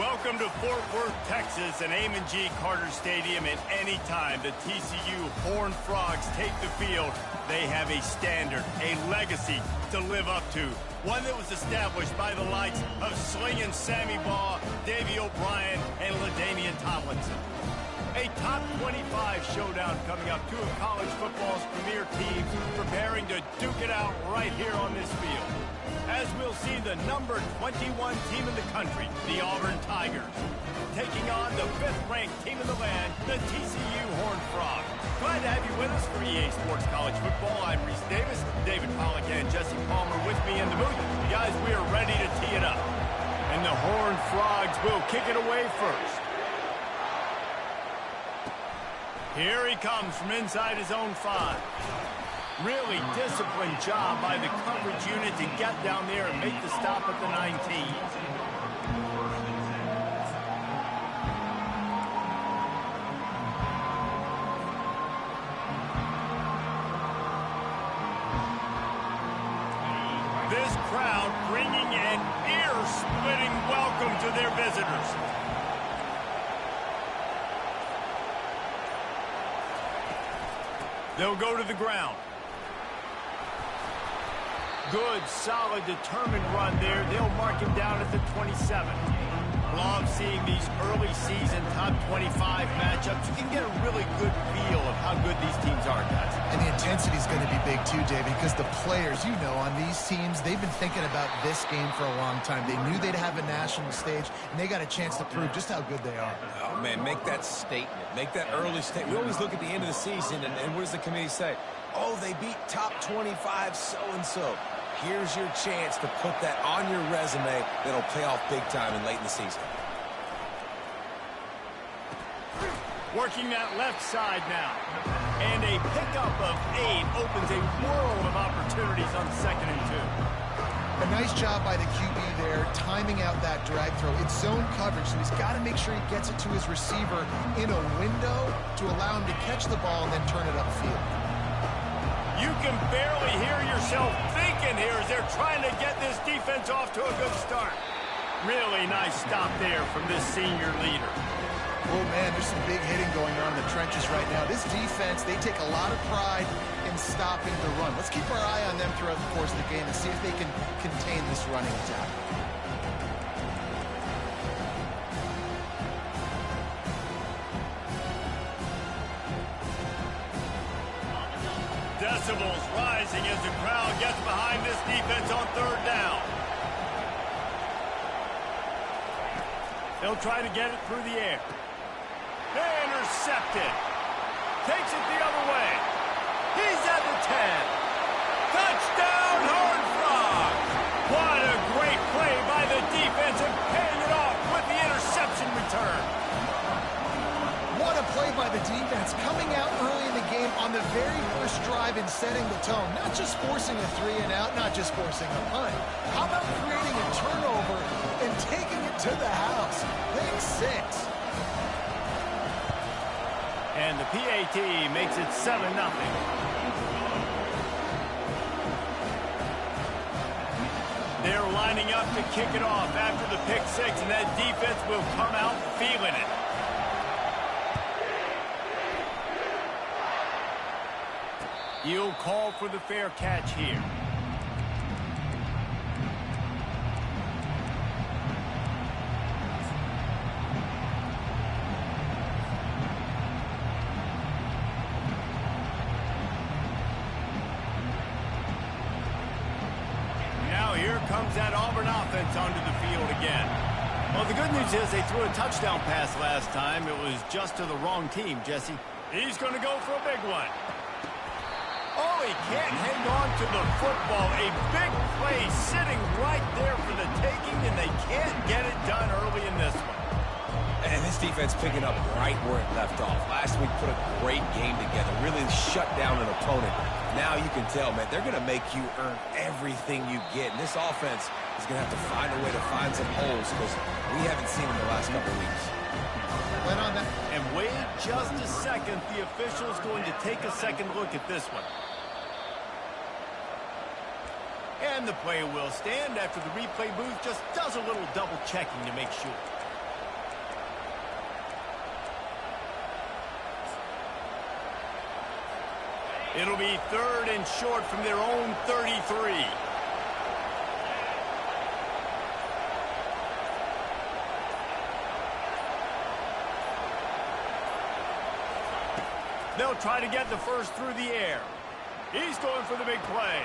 Welcome to Fort Worth, Texas, and Amon G. Carter Stadium. And anytime the TCU Horned Frogs take the field, they have a standard, a legacy to live up to. One that was established by the likes of Slingin' Sammy Baugh, Davey O'Brien, and LaDainian Tomlinson. A top 25 showdown coming up. Two of college football's premier teams preparing to duke it out right here on this field. As we'll see the number 21 team in the country, the Auburn Tigers, taking on the 5th-ranked team in the land, the TCU Horned Frogs. Glad to have you with us for EA Sports College Football. I'm Reese Davis, David Pollack, and Jesse Palmer with me in the booth. Guys, we are ready to tee it up. And the Horned Frogs will kick it away first. Here he comes from inside his own 5. Really disciplined job by the coverage unit to get down there and make the stop at the 19. This crowd bringing an ear-splitting welcome to their visitors. They'll go to the ground. Good, solid, determined run there. They'll mark him down at the 27. Love seeing these early season top 25 matchups. You can get a really good feel of how good these teams are, guys. And the intensity is going to be big too, David, because the players, you know, on these teams, they've been thinking about this game for a long time. They knew they'd have a national stage, and they got a chance to prove just how good they are. Oh, man, make that statement. Make that early statement. We always look at the end of the season, and what does the committee say? Oh, they beat top 25 so-and-so. Here's your chance to put that on your resume that'll pay off big time and late in the season. Working that left side now. And a pickup of 8 opens a world of opportunities on 2nd and 2. A nice job by the QB there, timing out that drag throw. It's zone coverage, so he's got to make sure he gets it to his receiver in a window to allow him to catch the ball and then turn it upfield. You can barely hear yourself thinking here as they're trying to get this defense off to a good start. Really nice stop there from this senior leader. Oh, man, there's some big hitting going on in the trenches right now. This defense, they take a lot of pride in stopping the run. Let's keep our eye on them throughout the course of the game and see if they can contain this running attack. Decibels rising as the crowd gets behind this defense on 3rd down. They'll try to get it through the air. Intercepted. Takes it the other way. He's at the 10. Touchdown, Horned Frogs. What a great play by the defense and paying it off with the interception return. What a play by the defense, coming out early in the game on the very first drive and setting the tone. Not just forcing a 3 and out, not just forcing a punt. How about creating a turnover and taking it to the house? Pick 6. And the PAT makes it 7-0. They're lining up to kick it off after the pick 6, and that defense will come out feeling it. You'll call for the fair catch here. Now here comes that Auburn offense onto the field again. Well, the good news is they threw a touchdown pass last time. It was just to the wrong team, Jesse. He's going to go for a big one. Oh, he can't hang on to the football. A big play sitting right there for the taking, and they can't get it done early in this one. And this defense picking up right where it left off. Last week put a great game together, really shut down an opponent. Now you can tell, man, they're going to make you earn everything you get. And this offense is going to have to find a way to find some holes because we haven't seen them the last couple of weeks. On that. And wait just a second. The official's going to take a second look at this one. And the play will stand after the replay booth just does a little double checking to make sure. It'll be 3rd and short from their own 33. They'll try to get the first through the air. He's going for the big play.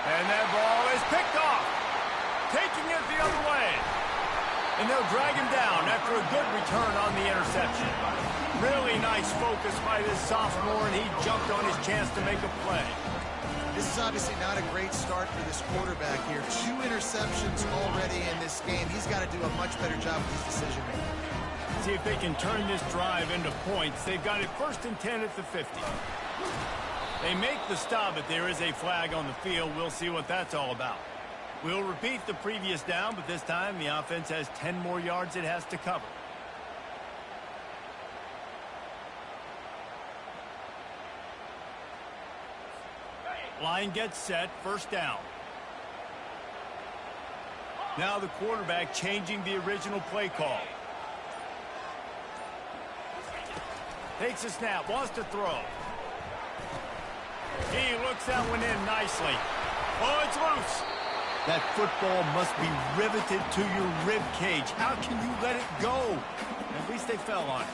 And that ball is picked off. Taking it the other way. And they'll drag him down after a good return on the interception. Really nice focus by this sophomore, and he jumped on his chance to make a play. This is obviously not a great start for this quarterback here. 2 interceptions already in this game. He's got to do a much better job with his decision-making. See if they can turn this drive into points. They've got it 1st and 10 at the 50. They make the stop, but there is a flag on the field. We'll see what that's all about. We'll repeat the previous down, but this time the offense has 10 more yards it has to cover. Line gets set, 1st down. Now the quarterback changing the original play call. Takes a snap, wants to throw. He looks that one in nicely. Oh, it's loose. That football must be riveted to your rib cage. How can you let it go? At least they fell on it.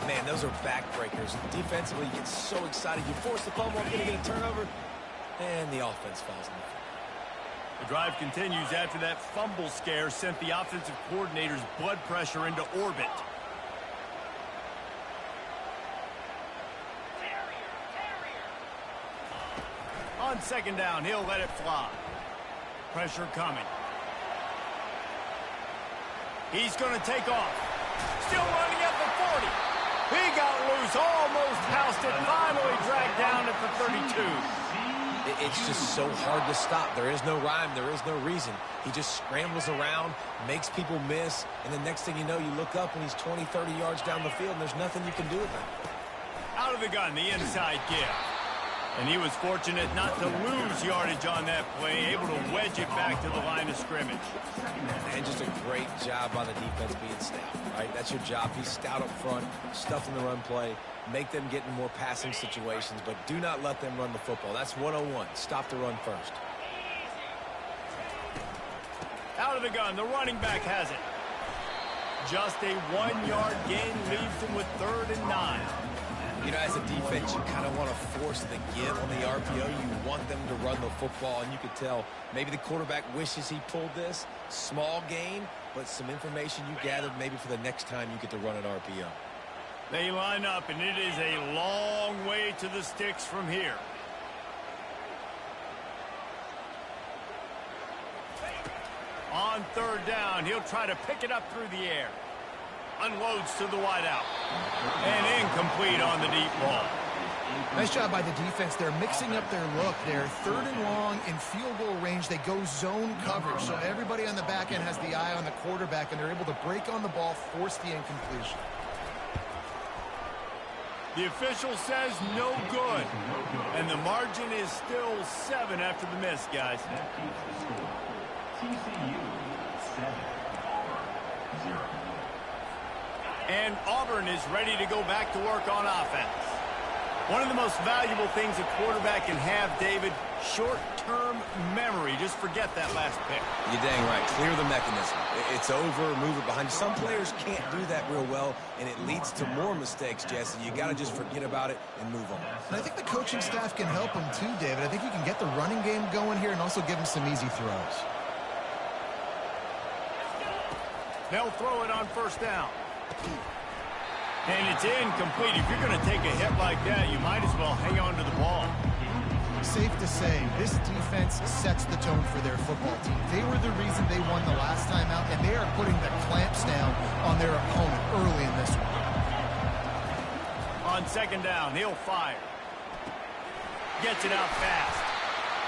Man, those are backbreakers. Defensively, you get so excited. You force the fumble, going to get a turnover, and the offense falls on the field. The drive continues after that fumble scare sent the offensive coordinator's blood pressure into orbit. On 2nd down, he'll let it fly. Pressure coming. He's going to take off. Still running at the 40. He got loose, almost housed it, finally dragged down at the 32. It's just so hard to stop. There is no rhyme. There is no reason. He just scrambles around, makes people miss, and the next thing you know, you look up and he's 20, 30 yards down the field, and there's nothing you can do about it. Out of the gun, the inside give. And he was fortunate not to lose yardage on that play, able to wedge it back to the line of scrimmage. And just a great job by the defense being stout, right? That's your job. Be stout up front, stuff in the run play, make them get in more passing situations, but do not let them run the football. That's 101. Stop the run first. Out of the gun, the running back has it. Just a 1-yard gain leaves them with 3rd and 9. You know, as a defense, you kind of want to force the give on the RPO. You want them to run the football, and you could tell maybe the quarterback wishes he pulled this. Small gain, but some information you gathered maybe for the next time you get to run an RPO. They line up, and it is a long way to the sticks from here. On 3rd down, he'll try to pick it up through the air. Unloads to the wideout. And incomplete on the deep ball. Nice job by the defense. They're mixing up their look. They're 3rd and long in field goal range. They go zone coverage. So everybody on the back end has the eye on the quarterback, and they're able to break on the ball, force the incompletion. The official says no good. And the margin is still 7 after the miss, guys. And Auburn is ready to go back to work on offense. One of the most valuable things a quarterback can have, David, short-term memory. Just forget that last pick. You're dang right. Clear the mechanism. It's over, move it behind you. Some players can't do that real well, and it leads to more mistakes, Jesse. You got to just forget about it and move on. And I think the coaching staff can help him too, David. I think you can get the running game going here and also give him some easy throws. They'll throw it on 1st down. And it's incomplete. If you're going to take a hit like that, you might as well hang on to the ball. Safe to say, this defense sets the tone for their football team. They were the reason they won the last time out, and they are putting the clamps down on their opponent early in this one. On 2nd down, he'll fire. Gets it out fast.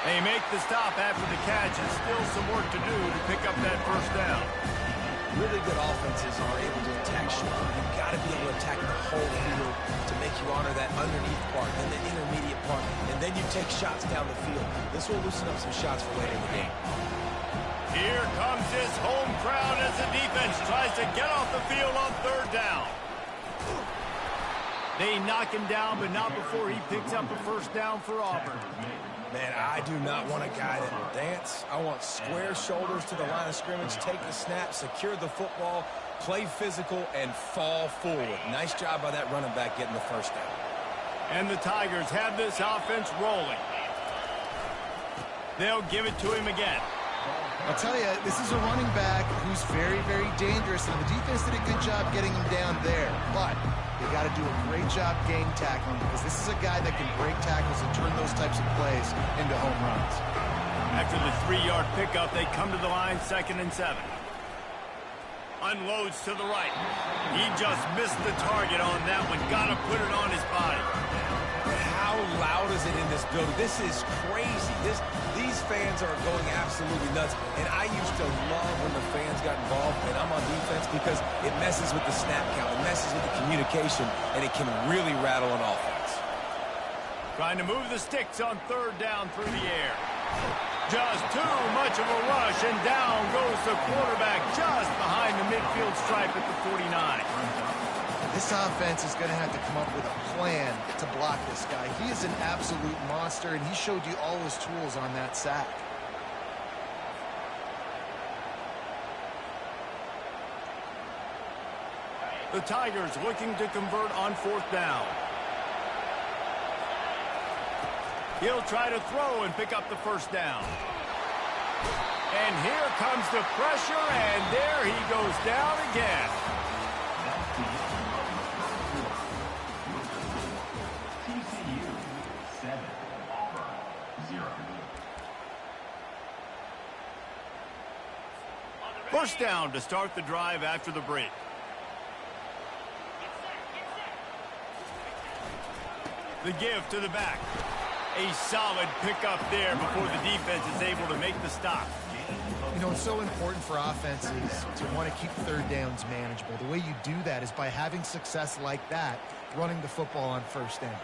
They make the stop after the catch, and still some work to do to pick up that 1st down. Really good offenses are able to attack short. You've got to be able to attack the whole field to make you honor that underneath part, then the intermediate part, and then you take shots down the field. This will loosen up some shots for later in the game. Here comes his home crowd as the defense tries to get off the field on 3rd down. They knock him down, but not before he picks up a first down for Auburn. Man, I do not want a guy that will dance. I want square shoulders to the line of scrimmage, take the snap, secure the football, play physical, and fall forward. Nice job by that running back getting the first down. And the Tigers have this offense rolling. They'll give it to him again. I'll tell you, this is a running back who's very, very dangerous, and the defense did a good job getting him down there. But they got to do a great job game tackling, because this is a guy that can break tackles and turn those types of plays into home runs. After the 3-yard pickup, they come to the line, 2nd and 7. Unloads to the right. He just missed the target on that one. Got to put it on his body. How loud is it in this building? This is crazy. These fans are going absolutely nuts. And I used to love when the fans got involved, and I'm on defense, because it messes with the snap count. It messes with the communication, and it can really rattle an offense. Trying to move the sticks on 3rd down through the air. Just too much of a rush, and down goes the quarterback just behind the midfield stripe at the 49. This offense is going to have to come up with a plan to block this guy. He is an absolute monster, and he showed you all his tools on that sack. The Tigers looking to convert on 4th down. He'll try to throw and pick up the first down. And here comes the pressure, and there he goes down again. First down to start the drive after the break. The give to the back. A solid pickup there before the defense is able to make the stop. You know, it's so important for offenses to want to keep 3rd downs manageable. The way you do that is by having success like that, running the football on 1st down.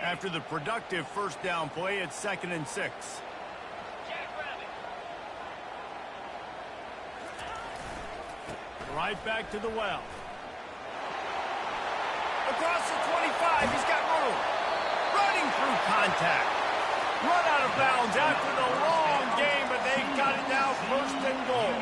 After the productive first down play, it's 2nd and 6. Right back to the well. Across the 25, he's got room. Running through contact. Run out of bounds after the long game, but they've got it now 1st and goal.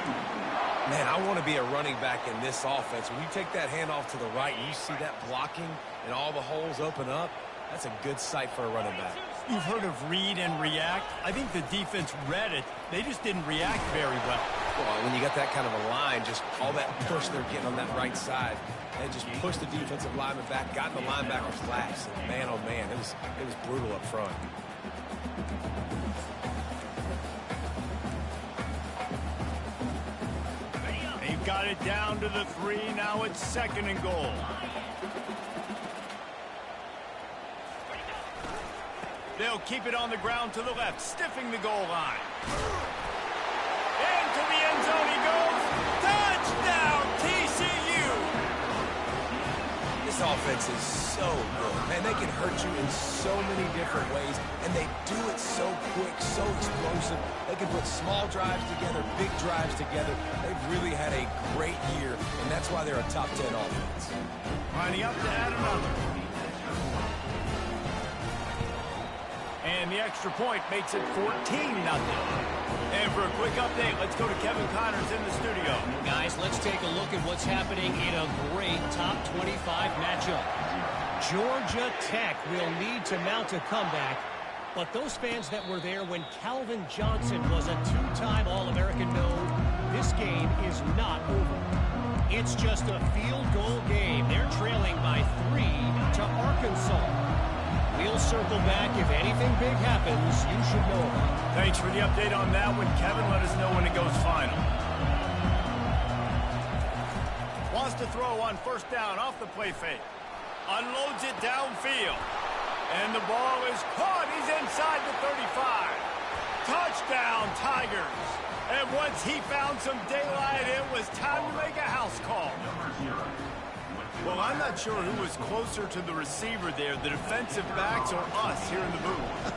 Man, I want to be a running back in this offense. When you take that handoff to the right and you see that blocking and all the holes open up, that's a good sight for a running back. You've heard of read and react. I think the defense read it. They just didn't react very well. Well, when you got that kind of a line, just all that push they're getting on that right side, they just pushed the defensive lineman back, got in the linebacker's laps. And man, oh man, it was brutal up front. They've got it down to the 3. Now it's 2nd and goal. They'll keep it on the ground to the left, stiffing the goal line. Into the end zone he goes. Touchdown, TCU! This offense is so good. Man, they can hurt you in so many different ways, and they do it so quick, so explosive. They can put small drives together, big drives together. They've really had a great year, and that's why they're a top 10 offense. Lining up to add another. And the extra point makes it 14-0. And for a quick update, let's go to Kevin Connors in the studio. Guys, let's take a look at what's happening in a great top 25 matchup. Georgia Tech will need to mount a comeback, but those fans that were there when Calvin Johnson was a 2-time All-American know this game is not over. It's just a field goal game. They're trailing by 3 to Arkansas. We'll circle back. If anything big happens, you should know about it. Thanks for the update on that one, Kevin. Let us know when it goes final. Wants to throw on 1st down off the play fake. Unloads it downfield. And the ball is caught. He's inside the 35. Touchdown, Tigers. And once he found some daylight, it was time to make a house call. Well, I'm not sure who was closer to the receiver there, the defensive backs or us here in the booth.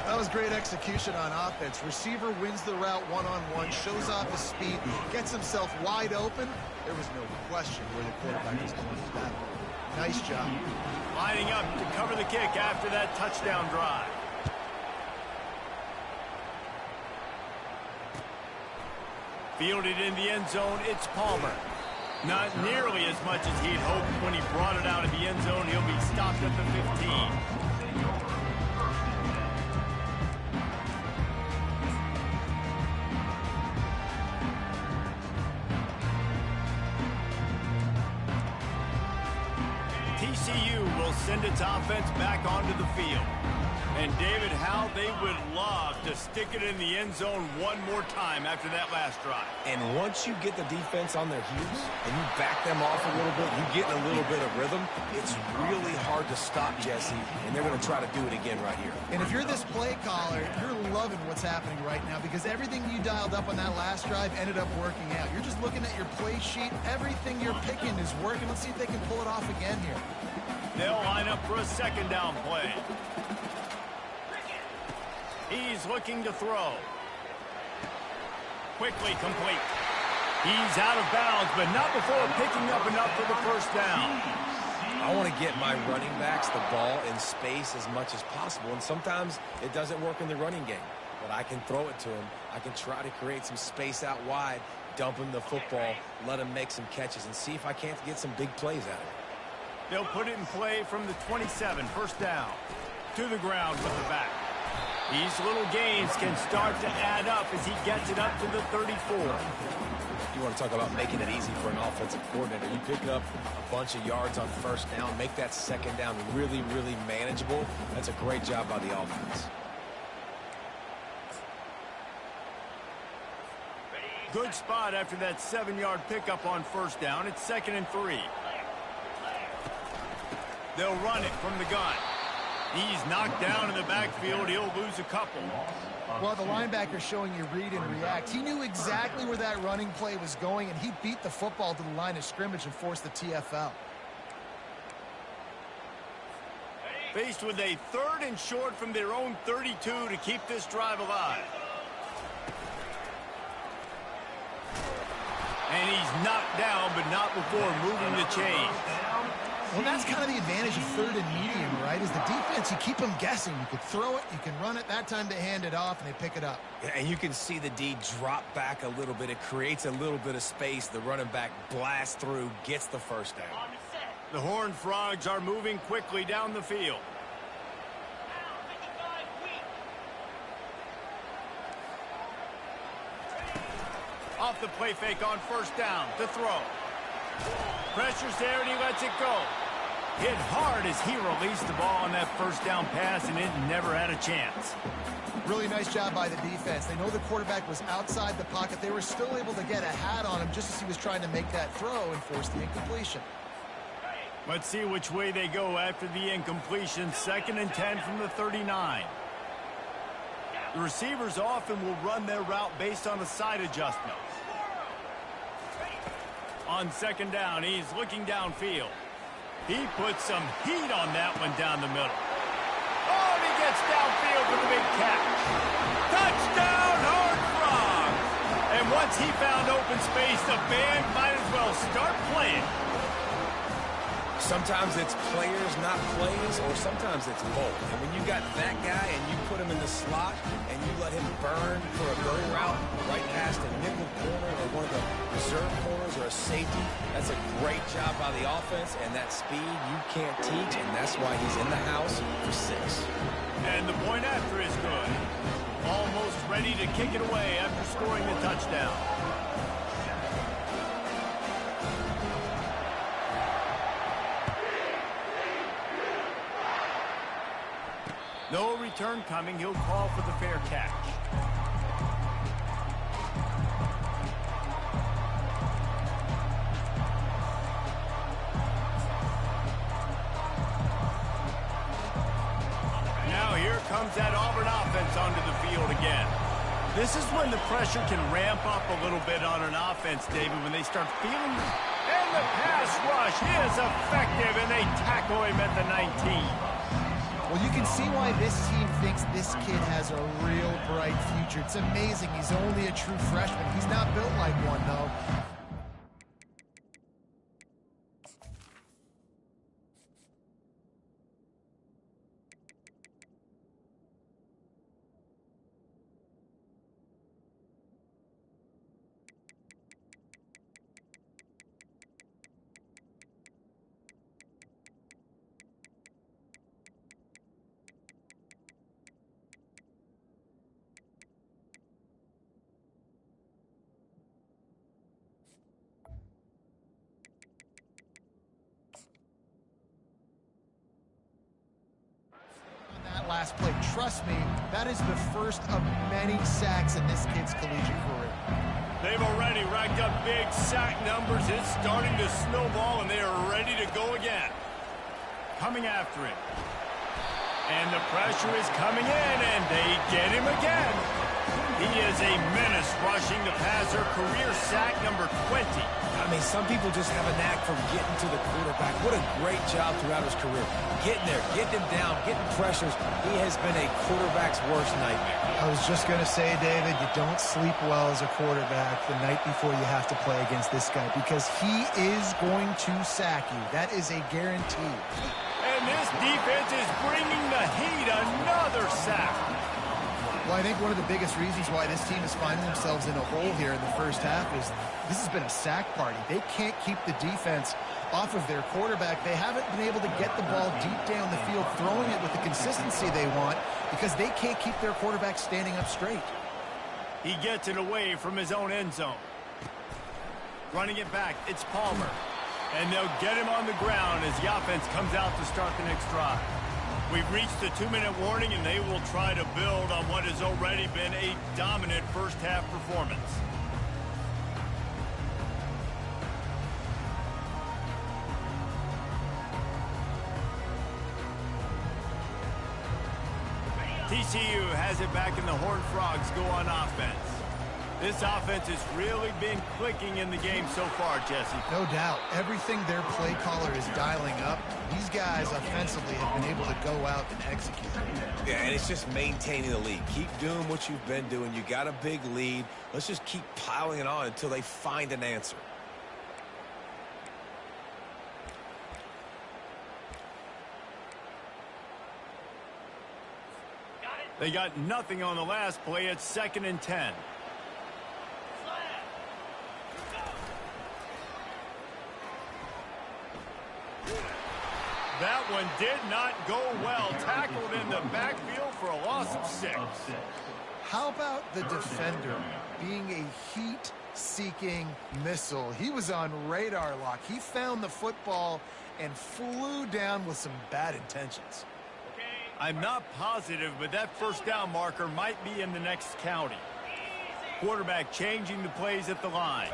That was great execution on offense. Receiver wins the route one-on-one, shows off his speed, gets himself wide open. There was no question where the quarterback was going with that. Nice job. Lining up to cover the kick after that touchdown drive. Fielded in the end zone, it's Palmer. Not nearly as much as he'd hoped when he brought it out of the end zone. He'll be stopped at the 15. TCU will send its offense back onto the field. And David, how they would love to stick it in the end zone one more time after that last drive. And once you get the defense on their heels and you back them off a little bit, you get in a little bit of rhythm, it's really hard to stop Jesse, and they're going to try to do it again right here. And if you're this play caller, you're loving what's happening right now because everything you dialed up on that last drive ended up working out. You're just looking at your play sheet. Everything you're picking is working. Let's see if they can pull it off again here. They'll line up for a second down play. He's looking to throw. Quickly complete. He's out of bounds, but not before picking up enough for the first down. I want to get my running backs the ball in space as much as possible, and sometimes it doesn't work in the running game. But I can throw it to him. I can try to create some space out wide, dump him the football, let him make some catches, and see if I can't get some big plays out of it. They'll put it in play from the 27, first down. To the ground with the back. These little gains can start to add up as he gets it up to the 34. You want to talk about making it easy for an offensive coordinator. You pick up a bunch of yards on first down, make that second down really, really manageable. That's a great job by the offense. Good spot after that 7-yard pickup on first down. It's 2nd and 3. They'll run it from the gun. He's knocked down in the backfield. He'll lose a couple. Well, the linebacker's showing you read and react. He knew exactly where that running play was going, and he beat the football to the line of scrimmage and forced the TFL. Faced with a 3rd and short from their own 32 to keep this drive alive. And he's knocked down, but not before moving the chains. Well, that's kind of the advantage of 3rd and medium, right? Is the defense, you keep them guessing. You can throw it, you can run it. That time they hand it off, and they pick it up. And you can see the D drop back a little bit. It creates a little bit of space. The running back blasts through, gets the first down. The Horned Frogs are moving quickly down the field. Off the play fake on first down to throw. Pressure's there, and he lets it go. Hit hard as he released the ball on that first down pass, and it never had a chance. Really nice job by the defense. They know the quarterback was outside the pocket. They were still able to get a hat on him just as he was trying to make that throw and force the incompletion. Let's see which way they go after the incompletion. 2nd and 10 from the 39. The receivers often will run their route based on a side adjustment. On 2nd down, he's looking downfield. He puts some heat on that one down the middle. Oh, and he gets downfield for the big catch. Touchdown, Horned Frogs! And once he found open space, the band might as well start playing. Sometimes it's players, not plays, or sometimes it's both. And when you got that guy and you put him in the slot and you let him burn for a go route right past a nickel corner or one of the reserve corners or a safety, that's a great job by the offense, and that speed you can't teach, and that's why he's in the house for 6. And the point after is good. Almost ready to kick it away after scoring the touchdown. No return coming. He'll call for the fair catch. Now here comes that Auburn offense onto the field again. This is when the pressure can ramp up a little bit on an offense, David, when they start feeling it. And the pass rush is effective, and they tackle him at the 19. Well, you can see why this team thinks this kid has a real bright future. It's amazing. He's only a true freshman. He's not built like one, though. Last play. Trust me, that is the first of many sacks in this kid's collegiate career. They've already racked up big sack numbers. It's starting to snowball, and they are ready to go again. Coming after it. And the pressure is coming in, and they get him again. He is a menace rushing the passer. Career sack number 20. I mean, some people just have a knack for getting to the quarterback. What a great job throughout his career. Getting there, getting him down, getting pressures. He has been a quarterback's worst nightmare. I was just going to say, David, you don't sleep well as a quarterback the night before you have to play against this guy because he is going to sack you. That is a guarantee. And this defense is bringing the heat. Another sack. Well, I think one of the biggest reasons why this team is finding themselves in a hole here in the first half is this has been a sack party. They can't keep the defense off of their quarterback. They haven't been able to get the ball deep down the field, throwing it with the consistency they want because they can't keep their quarterback standing up straight. He gets it away from his own end zone. Running it back, it's Palmer. And they'll get him on the ground as the offense comes out to start the next drive. We've reached the 2-minute warning, and they will try to build on what has already been a dominant first-half performance. TCU has it back, and the Horned Frogs go on offense. This offense has really been clicking in the game so far, Jesse. No doubt. Everything their play caller is dialing up, these guys offensively have been able to go out and execute. Yeah, and it's just maintaining the lead. Keep doing what you've been doing. You got a big lead. Let's just keep piling it on until they find an answer. They got nothing on the last play. It's 2nd and 10. That one did not go well. Tackled in the backfield for a loss of 6. How about the defender being a heat-seeking missile? He was on radar lock. He found the football and flew down with some bad intentions. I'm not positive, but that first down marker might be in the next county. Quarterback changing the plays at the line.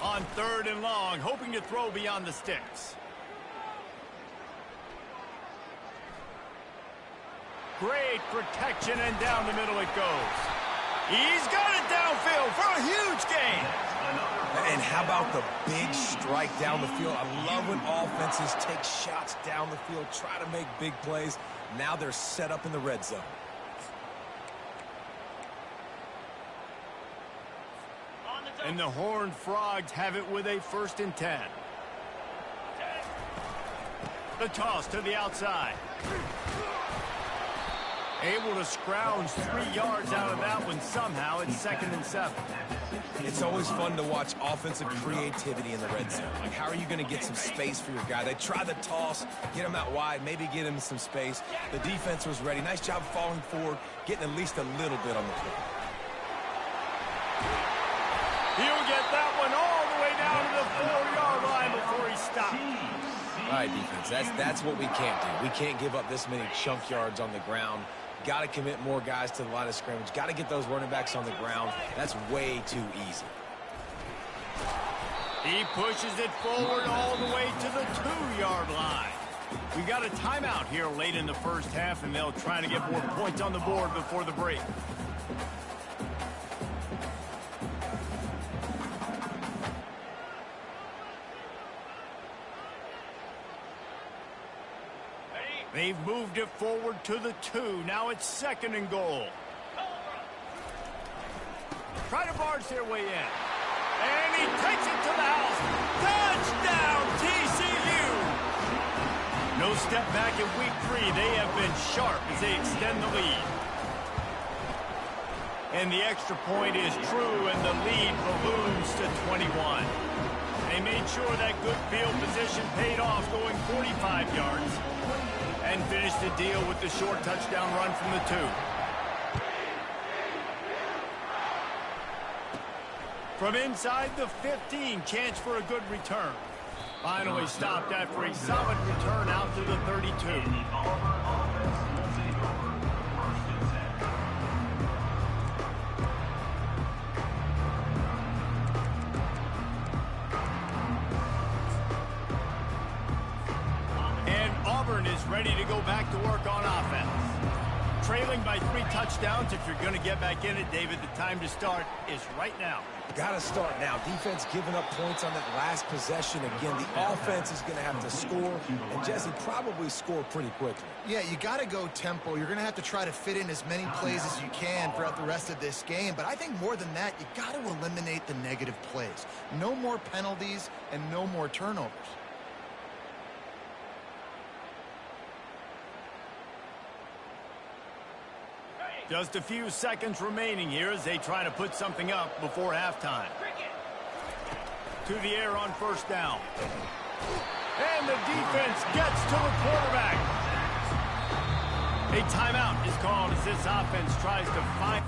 On 3rd and long, hoping to throw beyond the sticks. Great protection, and down the middle it goes. He's got it downfield for a huge gain. And how about the big strike down the field? I love when offenses take shots down the field, try to make big plays. Now they're set up in the red zone. And the Horned Frogs have it with a 1st and 10. The toss to the outside. Able to scrounge 3 yards out of that one somehow. It's 2nd and 7. It's always fun to watch offensive creativity in the red zone. Like, how are you going to get some space for your guy? They try the toss, get him out wide, maybe get him some space. The defense was ready. Nice job falling forward, getting at least a little bit on the play. He'll get that one all the way down to the 4-yard line before he stops. All right, defense, that's what we can't do. We can't give up this many chunk yards on the ground. Got to commit more guys to the line of scrimmage. Got to get those running backs on the ground. That's way too easy. He pushes it forward all the way to the 2-yard line. We got a timeout here late in the first half, and they'll try to get more points on the board before the break. They've moved it forward to the 2. Now it's 2nd and goal. Try to barge their way in. And he takes it to the house. Touchdown, TCU! No step back in week 3. They have been sharp as they extend the lead. And the extra point is true, and the lead balloons to 21. They made sure that good field position paid off, going 45 yards. And finished the deal with the short touchdown run from the 2. From inside the 15, chance for a good return. Finally stopped after a solid return out to the 32. And Auburn is ready to go back to work on offense. Trailing by 3 touchdowns. If you're going to get back in it, David, the time to start is right now. Got to start now. Defense giving up points on that last possession. Again, the offense is going to have to score, and Jesse probably score pretty quickly. Yeah, you got to go tempo. You're going to have to try to fit in as many plays as you can throughout the rest of this game. But I think more than that, you got to eliminate the negative plays. No more penalties and no more turnovers. Just a few seconds remaining here as they try to put something up before halftime. To the air on 1st down. And the defense gets to the quarterback. A timeout is called as this offense tries to find...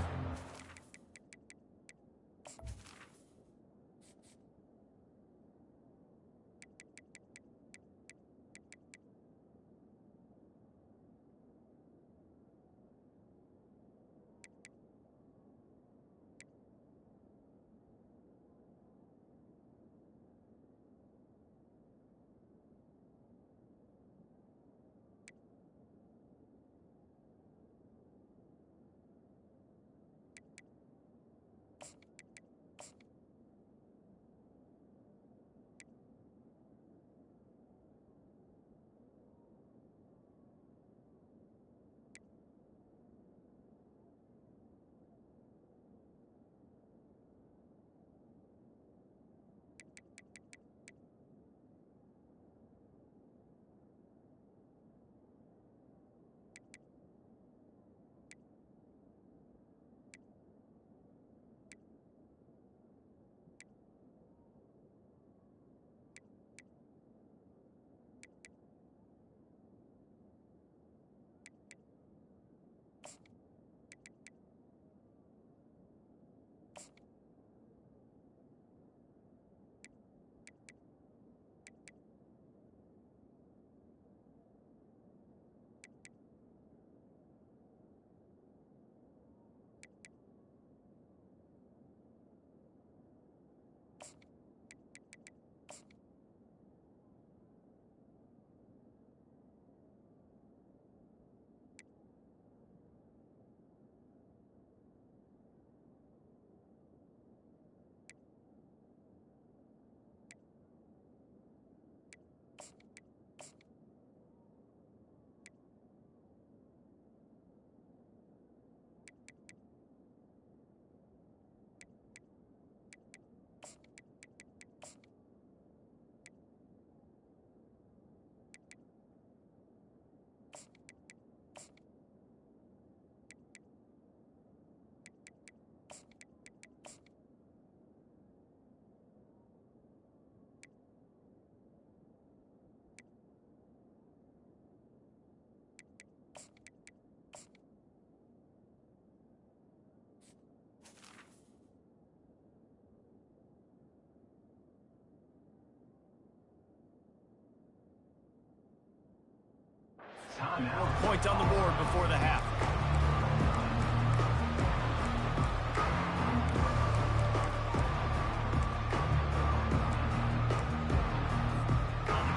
Points on the board before the half.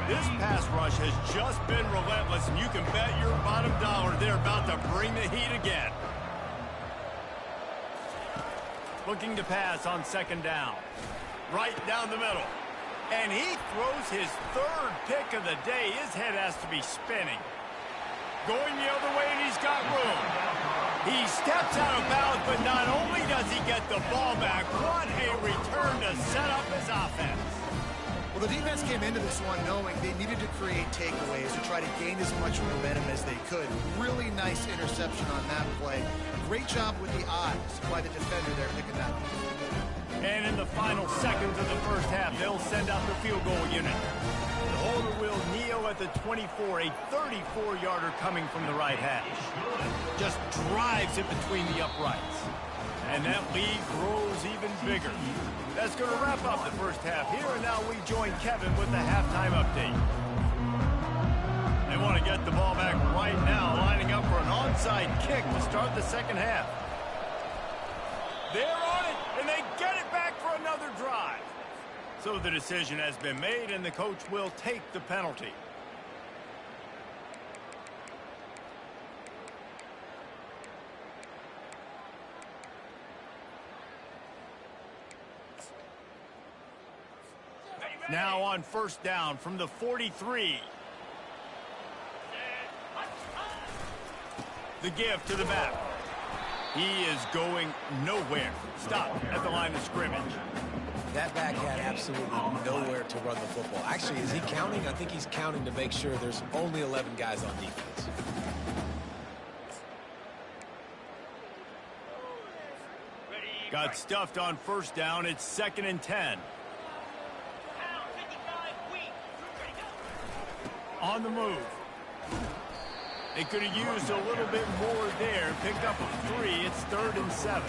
This pass rush has just been relentless, and you can bet your bottom dollar they're about to bring the heat again. Looking to pass on 2nd down. Right down the middle. And he throws his 3rd pick of the day. His head has to be spinning. Going the other way, and he's got room. He steps out of bounds, but not only does he get the ball back, what a return to set up his offense. Well, the defense came into this one knowing they needed to create takeaways to try to gain as much momentum as they could. Really nice interception on that play. Great job with the eyes by the defender there picking that up. And in the final seconds of the first half, they'll send out the field goal unit. The holder will kneel at the 24, a 34-yarder coming from the right hash. Just drives it between the uprights. And that lead grows even bigger. That's going to wrap up the first half here, and now we join Kevin with the halftime update. They want to get the ball back right now, lining up for an onside kick to start the second half. They're on it, and they get it back for another drive. So the decision has been made, and the coach will take the penalty. Now on first down from the 43. The give to the back. He is going nowhere. Stop at the line of scrimmage. That back had absolutely nowhere to run the football. Actually, is he counting? I think he's counting to make sure there's only 11 guys on defense. Got stuffed on first down. It's 2nd and 10. On the move. They could have used a little bit more there. Picked up a 3. It's 3rd and 7.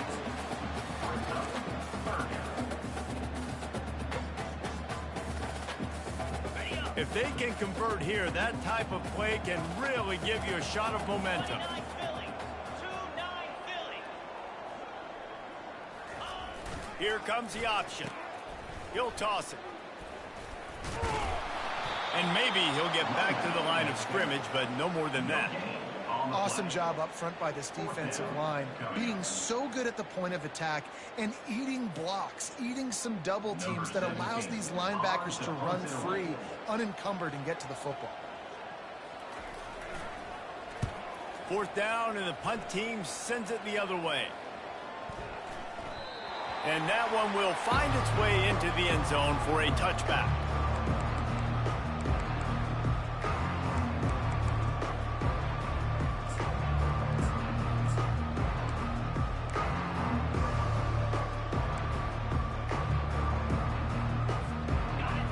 If they can convert here, that type of play can really give you a shot of momentum. Here comes the option. He'll toss it. And maybe he'll get back to the line of scrimmage, but no more than that. Awesome job up front by this defensive line, being so good at the point of attack and eating blocks, eating some double teams that allows these linebackers to run free, unencumbered, and get to the football. 4th down, and the punt team sends it the other way. And that one will find its way into the end zone for a touchback.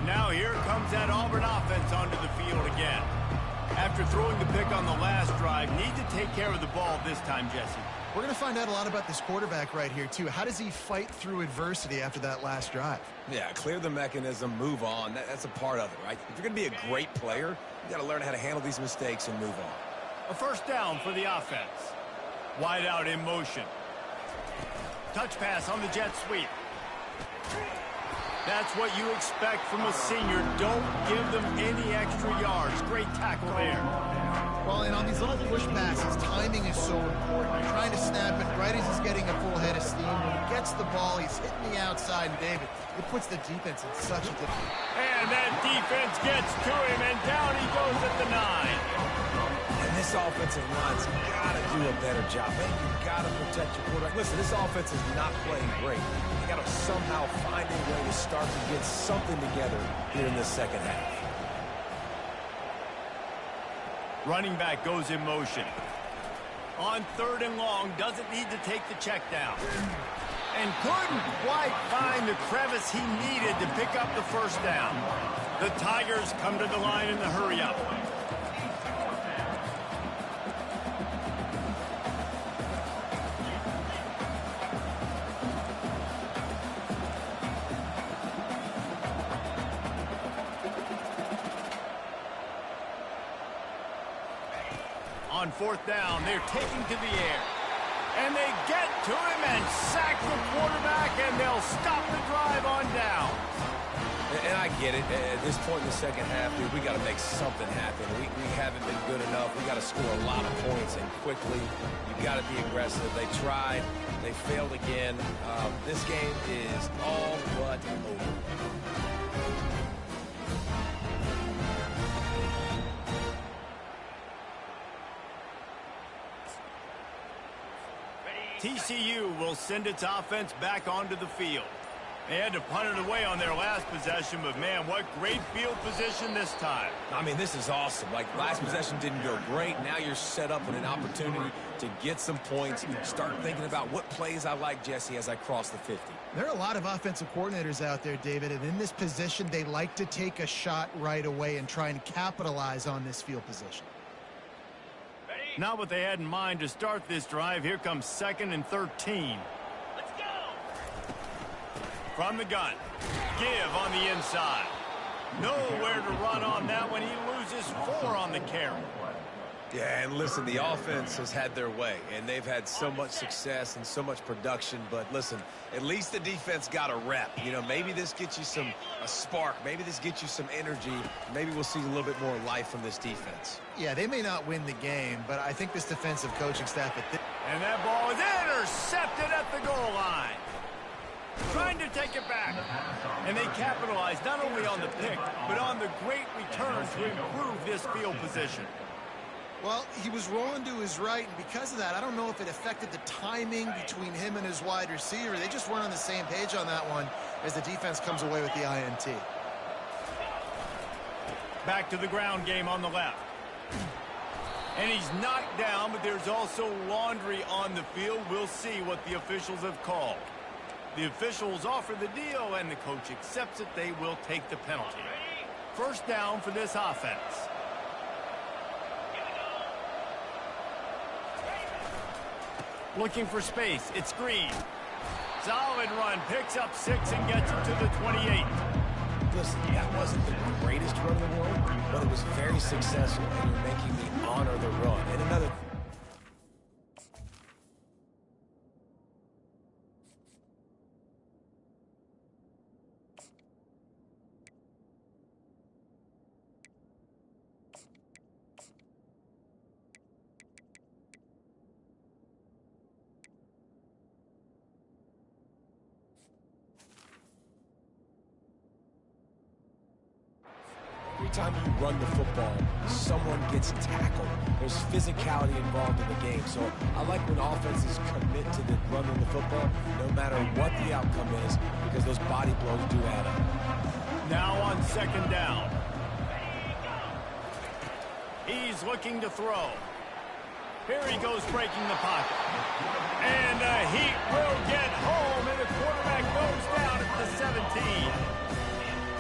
Now here comes that Auburn offense onto the field again. After throwing the pick on the last drive, need to take care of the ball this time, Jesse. We're going to find out a lot about this quarterback right here, too. How does he fight through adversity after that last drive? Yeah, clear the mechanism, move on. That's a part of it, right? If you're going to be a great player, you got to learn how to handle these mistakes and move on. A first down for the offense. Wide out in motion. Touch pass on the jet sweep. That's what you expect from a senior. Don't give them any extra yards. Great tackle there. Well, and on these little push passes, timing is so important. You're trying to snap it right as he's getting a full head of steam. When he gets the ball, he's hitting the outside, and David, it puts the defense in such a difficult. And that defense gets to him, and down he goes at the 9. And this offensive line's got to do a better job. Man, you got to protect your quarterback. Listen, this offense is not playing great. You got to somehow find a way to start to get something together here in this second half. Running back goes in motion. On 3rd and long, doesn't need to take the check down. And couldn't quite find the crevice he needed to pick up the first down. The Tigers come to the line in the hurry-up. On 4th down, they're taking to the air. And they get to him and sack the quarterback, and they'll stop the drive on down. And I get it. At this point in the second half, dude, we got to make something happen. We haven't been good enough. We got to score a lot of points and quickly. You got to be aggressive. They tried. They failed again. This game is all but over. TCU will send its offense back onto the field. They had to punt it away on their last possession, but man, what great field position this time. I mean, this is awesome. Like, last possession didn't go great. Now you're set up with an opportunity to get some points. Start thinking about what plays I like, Jesse, as I cross the 50. There are a lot of offensive coordinators out there, David, and in this position, they like to take a shot right away and try and capitalize on this field position. Not what they had in mind to start this drive. Here comes 2nd and 13. Let's go! From the gun. Give on the inside. Nowhere to run on that one. He loses 4 on the carry. Yeah, and listen, the offense has had their way, and they've had so much success and so much production. But listen, at least the defense got a rep. You know, maybe this gets you a spark. Maybe this gets you some energy. Maybe we'll see a little bit more life from this defense. Yeah, they may not win the game, but I think this defensive coaching staff... And that ball is intercepted at the goal line. Trying to take it back. And they capitalized not only on the pick, but on the great return to improve this field position. Well, he was rolling to his right, and because of that, I don't know if it affected the timing between him and his wide receiver. They just weren't on the same page on that one as the defense comes away with the INT. Back to the ground game on the left. And he's knocked down, but there's also laundry on the field. We'll see what the officials have called. The officials offer the deal, and the coach accepts it. They will take the penalty. First down for this offense. Looking for space. It's Green. Solid run. Picks up 6 and gets it to the 28. Listen, that wasn't the greatest run in the world, but it was very successful, and you're making me honor the run. And another... Every time you run the football, someone gets tackled. There's physicality involved in the game. So I like when offenses commit to the run of the football, no matter what the outcome is, because those body blows do add up. Now on 2nd down. He's looking to throw. Here he goes breaking the pocket. And the Heat will get home, and the quarterback goes down at the 17.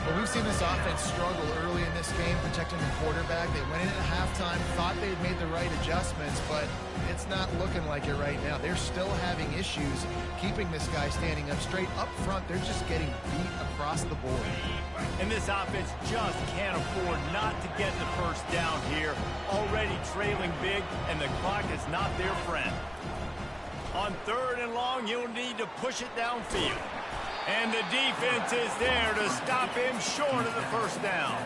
Well, we've seen this offense struggle early in this game, protecting the quarterback. They went in at halftime, thought they'd made the right adjustments, but it's not looking like it right now. They're still having issues keeping this guy standing up straight. Up front, they're just getting beat across the board. And this offense just can't afford not to get the first down here. Already trailing big, and the clock is not their friend. On 3rd and long, you'll need to push it downfield. And the defense is there to stop him short of the first down.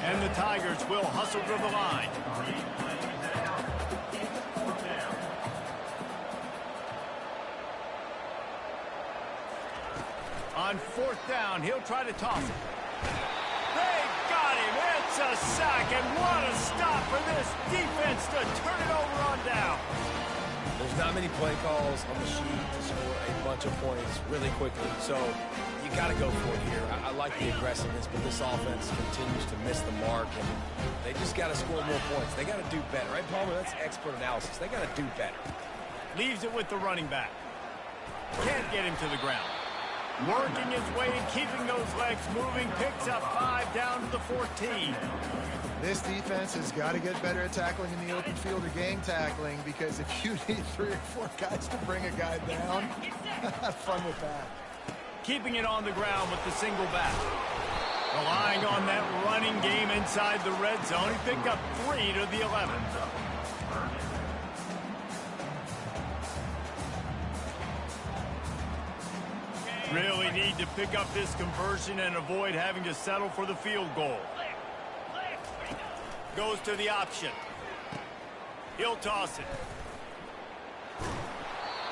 And the Tigers will hustle to the line. On 4th down, he'll try to toss it. They got him. It's a sack, and what a stop for this defense to turn it over on down. There's not many play calls on the sheet to score a bunch of points really quickly, so you got to go for it here. I like the aggressiveness, but this offense continues to miss the mark, and they just got to score more points. They got to do better, right, Palmer? That's expert analysis. They got to do better. Leaves it with the running back. Can't get him to the ground. Working his way and keeping those legs moving. Picks up 5 down to the 14. This defense has got to get better at tackling in the open field or gang tackling, because if you need 3 or 4 guys to bring a guy down, have fun with that. Keeping it on the ground with the single back. Relying on that running game inside the red zone. He picked up 3 to the 11. Really need to pick up this conversion and avoid having to settle for the field goal. Goes to the option. He'll toss it.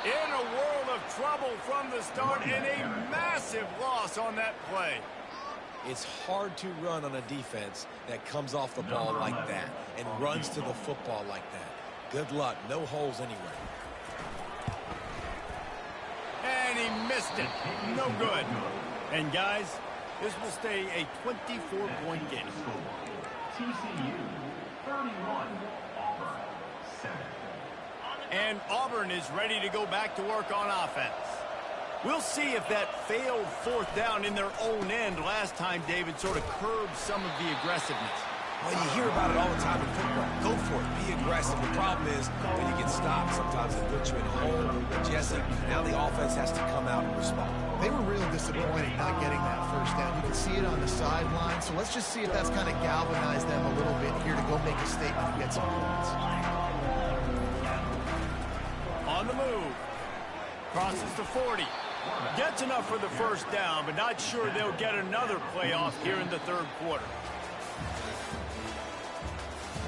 In a world of trouble from the start, and a massive loss on that play. It's hard to run on a defense that comes off the ball like that and runs to the football like that. Good luck. No holes anywhere. missed it. No good. And guys, this will stay a 24-point game. TCU 31, Auburn 7. And Auburn is ready to go back to work on offense. We'll see if that failed fourth down in their own end last time, David, sort of curbed some of the aggressiveness. Well, you hear about it all the time in football. Go for it. Be aggressive. The problem is when you get stopped, sometimes it puts you in a hole. But Jesse, now the offense has to come out and respond. They were real disappointed not getting that first down. You can see it on the sideline. So let's just see if that's kind of galvanized them a little bit here to go make a statement and get some points. On the move. Crosses to 40. Gets enough for the first down, but not sure they'll get another playoff here in the third quarter.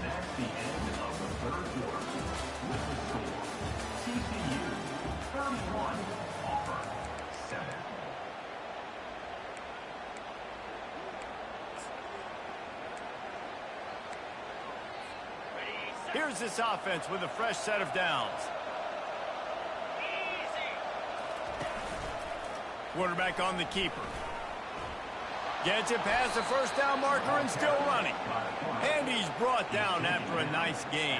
That's the end of the third quarter. With the score, TCU 31, Auburn 7. Here's this offense with a fresh set of downs. Quarterback on the keeper. Gets it past the first down marker and still running. And he's brought down after a nice gain.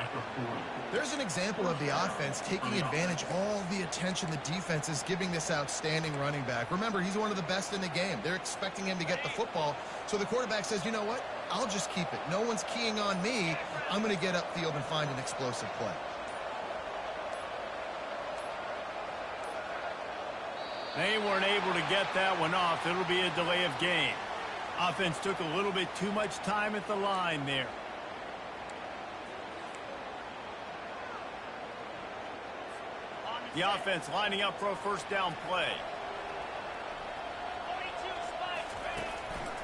There's an example of the offense taking advantage of all the attention the defense is giving this outstanding running back. Remember, he's one of the best in the game. They're expecting him to get the football. So the quarterback says, you know what? I'll just keep it. No one's keying on me. I'm going to get upfield and find an explosive play. They weren't able to get that one off. It'll be a delay of game. Offense took a little bit too much time at the line there. The offense lining up for a first down play.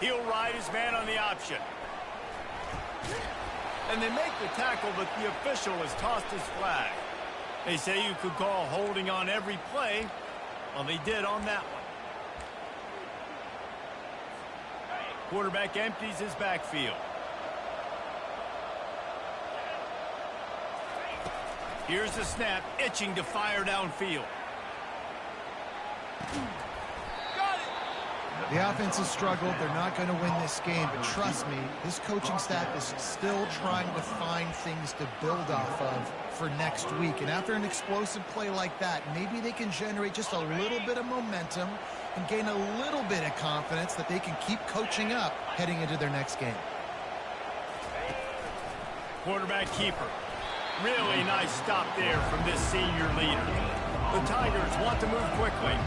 He'll ride his man on the option. And they make the tackle, but the official has tossed his flag. They say you could call holding on every play. Well, they did on that one. Quarterback empties his backfield. Here's the snap, itching to fire downfield. The offense has struggled. They're not going to win this game, but trust me, this coaching staff is still trying to find things to build off of for next week. And after an explosive play like that, maybe they can generate just a little bit of momentum and gain a little bit of confidence that they can keep coaching up heading into their next game. Quarterback keeper. Really nice stop there from this senior leader. The Tigers want to move quickly.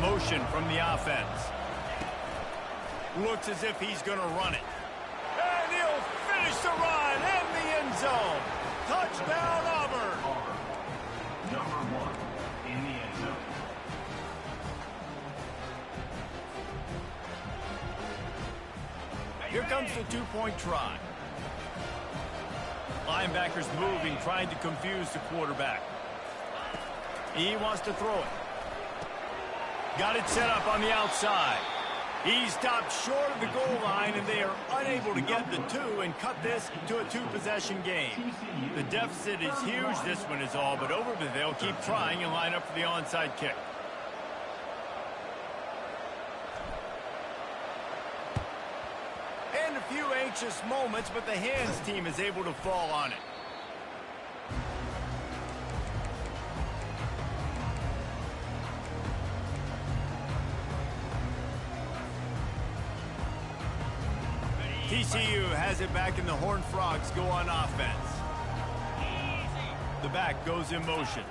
Motion from the offense. Looks as if he's going to run it. And he'll finish the run in the end zone. Touchdown, Auburn. Number 1 in the end zone. Here comes the two-point try. Linebackers moving, trying to confuse the quarterback. He wants to throw it. Got it set up on the outside. He stopped short of the goal line, and they are unable to get the two and cut this to a two-possession game. The deficit is huge. This one is all but over, but they'll keep trying and line up for the onside kick. And a few anxious moments, but the hands team is able to fall on it. TCU has it back, and the Horned Frogs go on offense. The back goes in motion.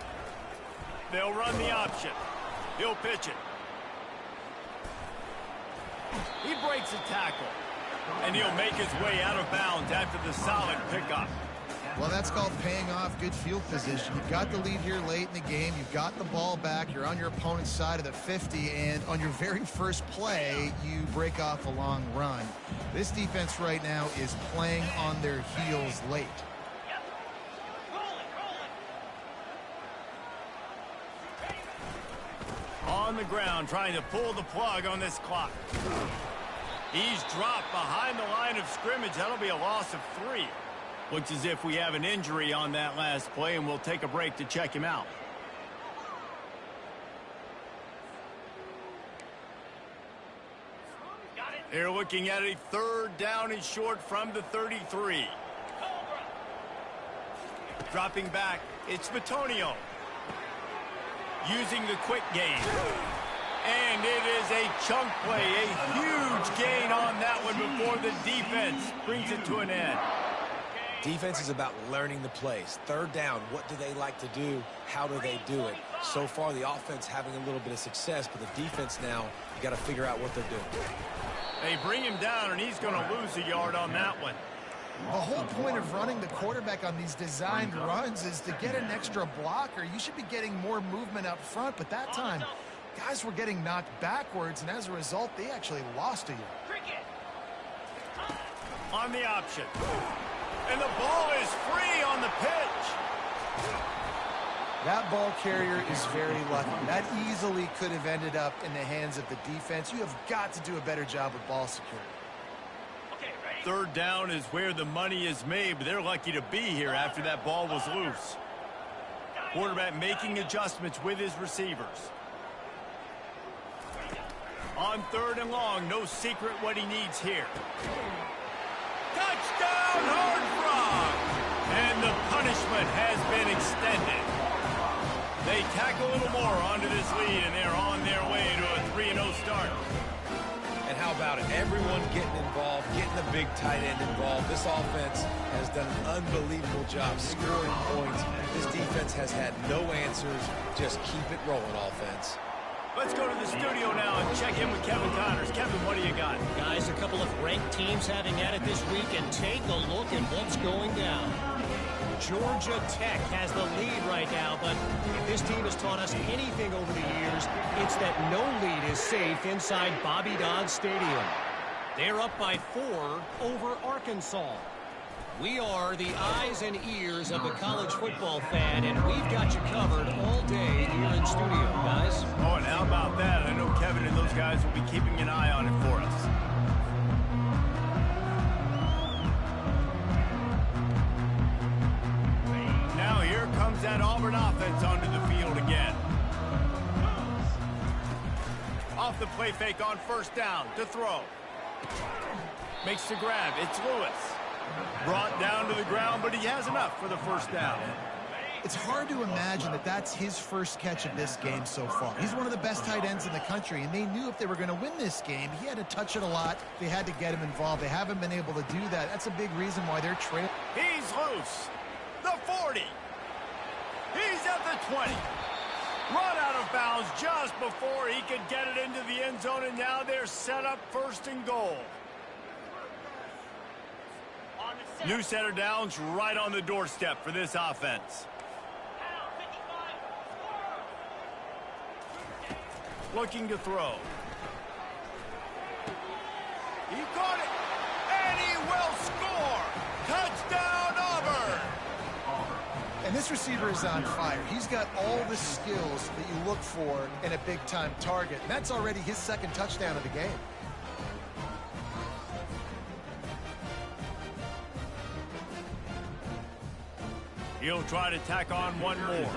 They'll run the option. He'll pitch it. He breaks a tackle, and he'll make his way out of bounds after the solid pickup. Well, that's called paying off good field position. You've got the lead here late in the game. You've got the ball back. You're on your opponent's side of the 50, and on your very first play, you break off a long run. This defense right now is playing on their heels late. On the ground, trying to pull the plug on this clock. He's dropped behind the line of scrimmage. That'll be a loss of 3. Looks as if we have an injury on that last play, and we'll take a break to check him out. They're looking at a 3rd down and short from the 33. Dropping back, it's Bitonio. Using the quick gain. And it is a chunk play, a huge gain on that one before the defense brings it to an end. Defense is about learning the plays. 3rd down, what do they like to do? How do they do it? So far, the offense having a little bit of success, but the defense now, you got to figure out what they're doing. They bring him down, and he's going to lose a yard on that one. The whole point of running the quarterback on these designed runs is to get an extra blocker. You should be getting more movement up front, but that time, guys were getting knocked backwards, and as a result, they actually lost a yard. On the option. And the ball is free on the pitch. That ball carrier is very lucky. That easily could have ended up in the hands of the defense. You have got to do a better job with ball security. 3rd down is where the money is made, but they're lucky to be here after that ball was loose. Quarterback making adjustments with his receivers. On 3rd and long, no secret what he needs here. Touchdown, Horned Frog! And the punishment has been extended. They tack a little more onto this lead, and they're on their way to a 3-0 start. And how about it? Everyone getting involved, getting the big tight end involved. This offense has done an unbelievable job scoring points. This defense has had no answers. Just keep it rolling, offense. Let's go to the studio now and check in with Kevin Connors. Kevin, what do you got? Guys, a couple of ranked teams having at it this week, and take a look at what's going down. Georgia Tech has the lead right now, but if this team has taught us anything over the years, it's that no lead is safe inside Bobby Dodd Stadium. They're up by 4 over Arkansas. We are the eyes and ears of the college football fan, and we've got you covered all day here in studio, guys. Oh, and how about that? I know Kevin and those guys will be keeping an eye on it for us. Now here comes that Auburn offense onto the field again. Off the play fake on 1st down to throw. Makes the grab. It's Lewis. Brought down to the ground, but he has enough for the 1st down. It's hard to imagine that that's his first catch of this game so far. He's one of the best tight ends in the country, and they knew if they were going to win this game, he had to touch it a lot. They had to get him involved. They haven't been able to do that. That's a big reason why they're trailing. He's loose. The 40. He's at the 20. Run out of bounds just before he could get it into the end zone, and now they're set up 1st and goal. New set of downs right on the doorstep for this offense. Looking to throw. He caught it, and he will score. Touchdown, Auburn. And this receiver is on fire. He's got all the skills that you look for in a big-time target. And that's already his 2nd touchdown of the game. He'll try to tack on one more.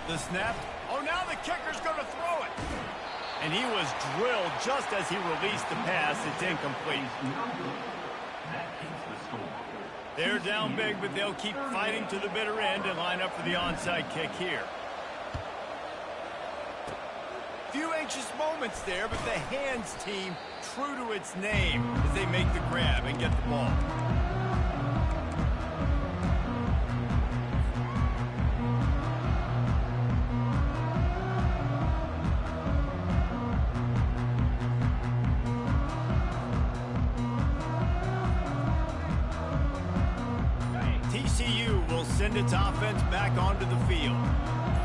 The snap. Oh, now the kicker's going to throw it. And he was drilled just as he released the pass. It's incomplete. They're down big, but they'll keep fighting to the bitter end and line up for the onside kick here. Few anxious moments there, but the hands team true to its name as they make the grab and get the ball. TCU will send its offense back onto the field.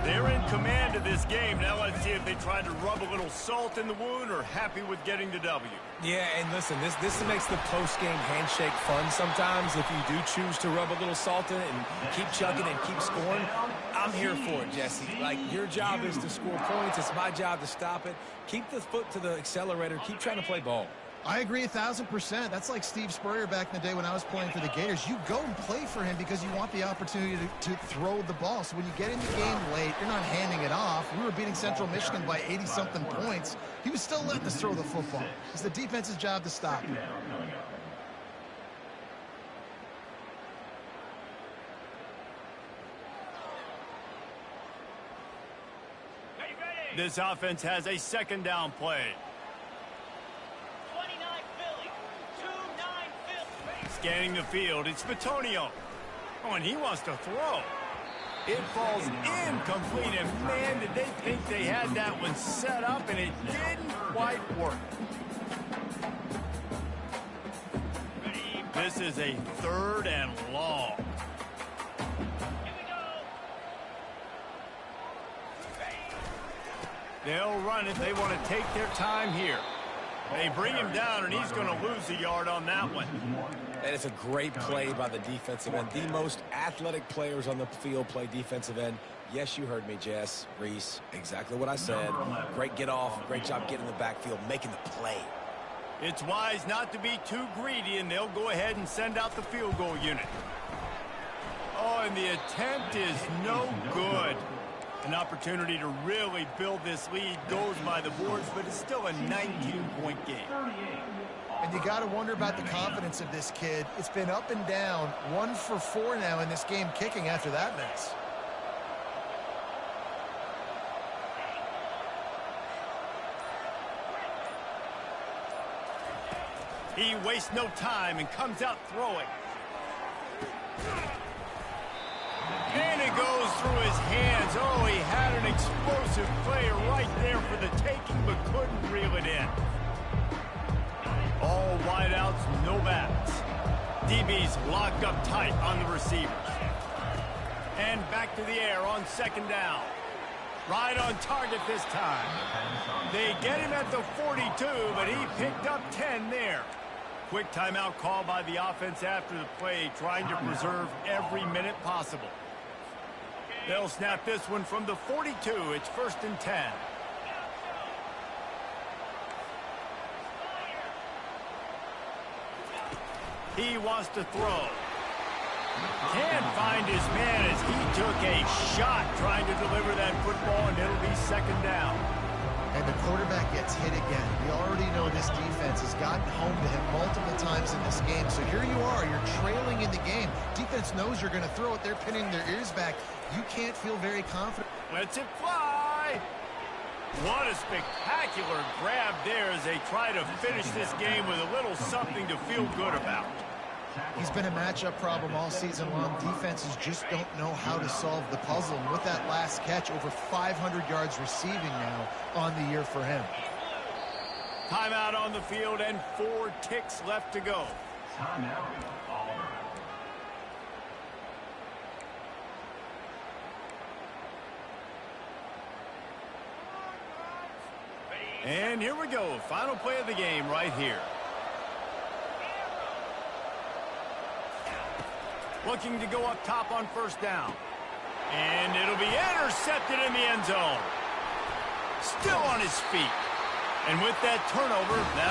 They're in command of this game. Now let's see if they try to rub a little salt in the wound or happy with getting the W. Yeah, and listen, this makes the post-game handshake fun sometimes. If you do choose to rub a little salt in it and keep chugging and keep scoring, I'm here for it, Jesse. Like, your job is to score points. It's my job to stop it. Keep the foot to the accelerator. Keep trying to play ball. I agree 1,000%. That's like Steve Spurrier back in the day when I was playing for the Gators. You go and play for him because you want the opportunity to throw the ball. So when you get in the game late, you're not handing it off. We were beating Central Michigan by 80-something points. He was still letting us throw the football. It's the defense's job to stop. This offense has a second down play. 29 Philly. 2-9 Philly. Scanning the field, it's Bitonio. Oh, and he wants to throw. It falls incomplete, and man, did they think they had that one set up, and it didn't quite work. This is a 3rd and long. They'll run it. They want to take their time here. They bring him down, and he's going to lose a yard on that one. And it's a great play by the defensive end. The most athletic players on the field play defensive end. Yes, you heard me, Jess, Reese. Exactly what I said. Great get off. Great job getting in the backfield, making the play. It's wise not to be too greedy, and they'll go ahead and send out the field goal unit. Oh, and the attempt is no good. An opportunity to really build this lead goes by the boards, but it's still a 19-point game. And you got to wonder about the confidence of this kid. It's been up and down, 1 for 4 now in this game kicking after that miss. He wastes no time and comes out throwing. And it goes through his hands. Oh, he had an explosive player right there for the taking, but couldn't reel it in. All wideouts, no backs. DB's locked up tight on the receivers. And back to the air on 2nd down. Right on target this time. They get him at the 42, but he picked up 10 there. Quick timeout call by the offense after the play, trying to preserve every minute possible. They'll snap this one from the 42. It's 1st and 10. He wants to throw. Can't find his man as he took a shot trying to deliver that football, and it'll be 2nd down. And the quarterback gets hit again. We already know this defense has gotten home to him multiple times in this game. So here you are, you're trailing in the game. Defense knows you're going to throw it. They're pinning their ears back. You can't feel very confident. Lets it fly. What a spectacular grab there as they try to finish this game with a little something to feel good about. He's been a matchup problem all season long. Defenses just don't know how to solve the puzzle. And with that last catch, over 500 yards receiving now on the year for him. Timeout on the field and 4 ticks left to go. Timeout, Auburn. And here we go. Final play of the game right here. Looking to go up top on 1st down. And it'll be intercepted in the end zone. Still on his feet. And with that turnover,